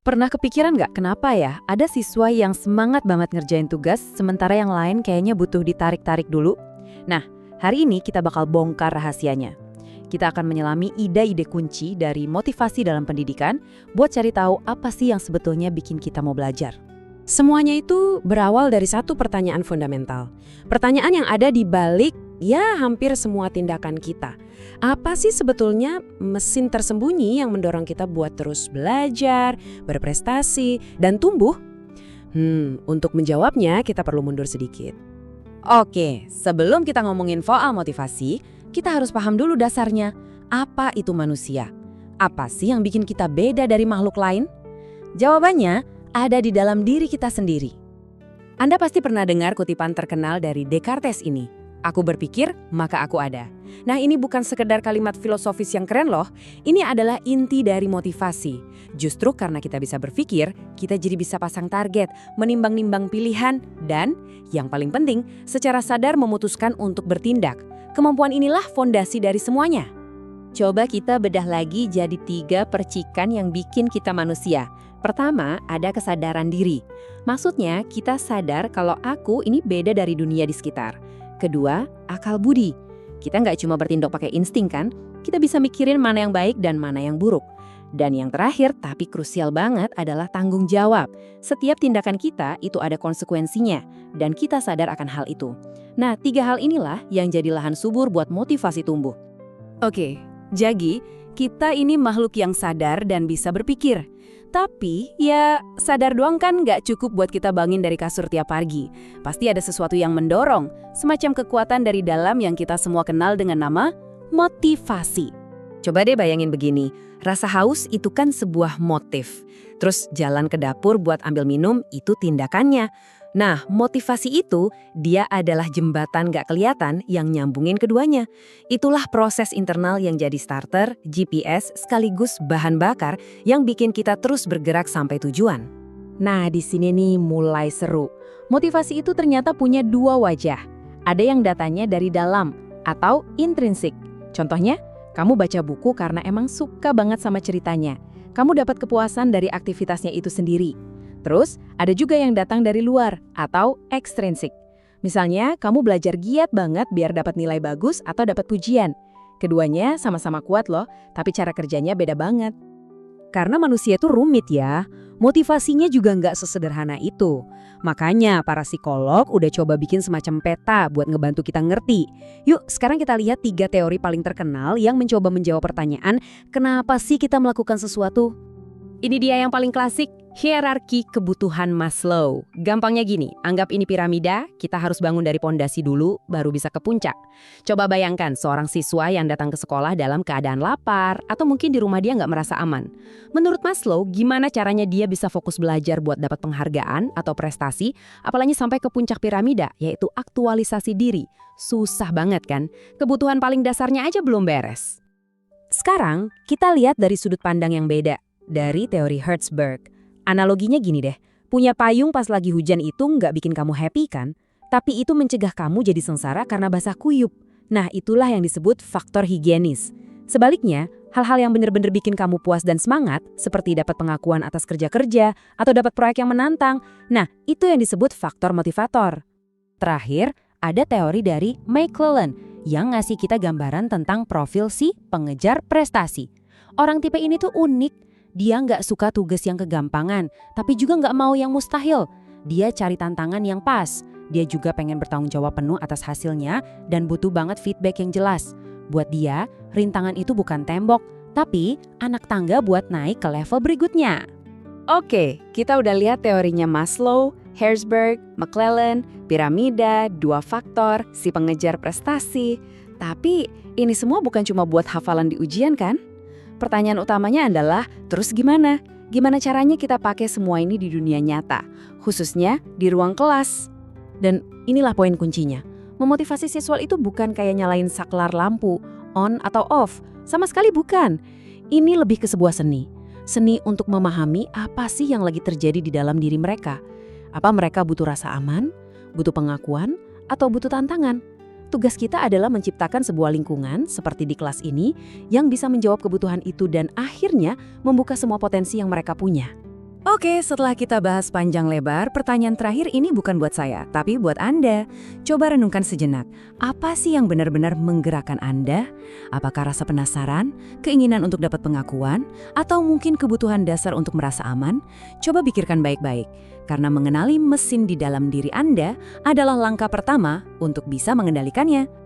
Pernah kepikiran nggak kenapa ya ada siswa yang semangat banget ngerjain tugas sementara yang lain kayaknya butuh ditarik-tarik dulu? Nah, hari ini kita bakal bongkar rahasianya. Kita akan menyelami ide-ide kunci dari motivasi dalam pendidikan buat cari tahu apa sih yang sebetulnya bikin kita mau belajar. Semuanya itu berawal dari satu pertanyaan fundamental. Pertanyaan yang ada di balik hampir semua tindakan kita. Apa sih sebetulnya mesin tersembunyi yang mendorong kita buat terus belajar, berprestasi, dan tumbuh? Untuk menjawabnya kita perlu mundur sedikit. Oke, sebelum kita ngomongin soal motivasi, kita harus paham dulu dasarnya. Apa itu manusia? Apa sih yang bikin kita beda dari makhluk lain? Jawabannya ada di dalam diri kita sendiri. Anda pasti pernah dengar kutipan terkenal dari Descartes ini. Aku berpikir, maka aku ada. Nah, ini bukan sekedar kalimat filosofis yang keren loh. Ini adalah inti dari motivasi. Justru karena kita bisa berpikir, kita jadi bisa pasang target, menimbang-nimbang pilihan, dan yang paling penting, secara sadar memutuskan untuk bertindak. Kemampuan inilah fondasi dari semuanya. Coba kita bedah lagi jadi 3 percikan yang bikin kita manusia. Pertama, ada kesadaran diri. Maksudnya, kita sadar kalau aku ini beda dari dunia di sekitar. Kedua, akal budi. Kita nggak cuma bertindak pakai insting kan? Kita bisa mikirin mana yang baik dan mana yang buruk. Dan yang terakhir, tapi krusial banget adalah tanggung jawab. Setiap tindakan kita itu ada konsekuensinya, dan kita sadar akan hal itu. Nah, 3 hal inilah yang jadi lahan subur buat motivasi tumbuh. Oke, jadi kita ini makhluk yang sadar dan bisa berpikir. Tapi, sadar doang kan nggak cukup buat kita bangun dari kasur tiap pagi. Pasti ada sesuatu yang mendorong, semacam kekuatan dari dalam yang kita semua kenal dengan nama motivasi. Coba deh bayangin begini, rasa haus itu kan sebuah motif. Terus jalan ke dapur buat ambil minum itu tindakannya. Nah, motivasi itu, dia adalah jembatan gak kelihatan yang nyambungin keduanya. Itulah proses internal yang jadi starter, GPS, sekaligus bahan bakar yang bikin kita terus bergerak sampai tujuan. Nah, di sini nih mulai seru. Motivasi itu ternyata punya 2 wajah. Ada yang datanya dari dalam atau intrinsik. Contohnya, kamu baca buku karena emang suka banget sama ceritanya. Kamu dapat kepuasan dari aktivitasnya itu sendiri. Terus, ada juga yang datang dari luar atau ekstrinsik. Misalnya, kamu belajar giat banget biar dapat nilai bagus atau dapat pujian. Keduanya sama-sama kuat loh, tapi cara kerjanya beda banget. Karena manusia itu rumit ya, motivasinya juga nggak sesederhana itu. Makanya para psikolog udah coba bikin semacam peta buat ngebantu kita ngerti. Yuk, sekarang kita lihat 3 teori paling terkenal yang mencoba menjawab pertanyaan, kenapa sih kita melakukan sesuatu? Ini dia yang paling klasik, hierarki kebutuhan Maslow. Gampangnya gini, anggap ini piramida, kita harus bangun dari pondasi dulu, baru bisa ke puncak. Coba bayangkan seorang siswa yang datang ke sekolah dalam keadaan lapar, atau mungkin di rumah dia nggak merasa aman. Menurut Maslow, gimana caranya dia bisa fokus belajar buat dapat penghargaan atau prestasi, apalagi sampai ke puncak piramida, yaitu aktualisasi diri. Susah banget kan? Kebutuhan paling dasarnya aja belum beres. Sekarang, kita lihat dari sudut pandang yang beda. Dari teori Hertzberg. Analoginya gini deh, punya payung pas lagi hujan itu nggak bikin kamu happy kan? Tapi itu mencegah kamu jadi sengsara karena basah kuyup. Nah, itulah yang disebut faktor higienis. Sebaliknya, hal-hal yang benar-benar bikin kamu puas dan semangat, seperti dapat pengakuan atas kerja-kerja atau dapat proyek yang menantang, nah, itu yang disebut faktor motivator. Terakhir, ada teori dari McClellan yang ngasih kita gambaran tentang profil si pengejar prestasi. Orang tipe ini tuh unik. Dia nggak suka tugas yang kegampangan, tapi juga nggak mau yang mustahil. Dia cari tantangan yang pas. Dia juga pengen bertanggung jawab penuh atas hasilnya dan butuh banget feedback yang jelas. Buat dia, rintangan itu bukan tembok, tapi anak tangga buat naik ke level berikutnya. Oke, kita udah lihat teorinya Maslow, Hertzberg, McClellan, piramida, 2 faktor, si pengejar prestasi. Tapi ini semua bukan cuma buat hafalan di ujian kan? Pertanyaan utamanya adalah, terus gimana? Gimana caranya kita pakai semua ini di dunia nyata, khususnya di ruang kelas? Dan inilah poin kuncinya. Memotivasi siswa itu bukan kayak nyalain saklar lampu, on atau off. Sama sekali bukan. Ini lebih ke sebuah seni. Seni untuk memahami apa sih yang lagi terjadi di dalam diri mereka. Apa mereka butuh rasa aman, butuh pengakuan, atau butuh tantangan? Tugas kita adalah menciptakan sebuah lingkungan seperti di kelas ini yang bisa menjawab kebutuhan itu dan akhirnya membuka semua potensi yang mereka punya. Oke, setelah kita bahas panjang lebar, pertanyaan terakhir ini bukan buat saya, tapi buat Anda. Coba renungkan sejenak, apa sih yang benar-benar menggerakkan Anda? Apakah rasa penasaran, keinginan untuk dapat pengakuan, atau mungkin kebutuhan dasar untuk merasa aman? Coba pikirkan baik-baik, karena mengenali mesin di dalam diri Anda adalah langkah pertama untuk bisa mengendalikannya.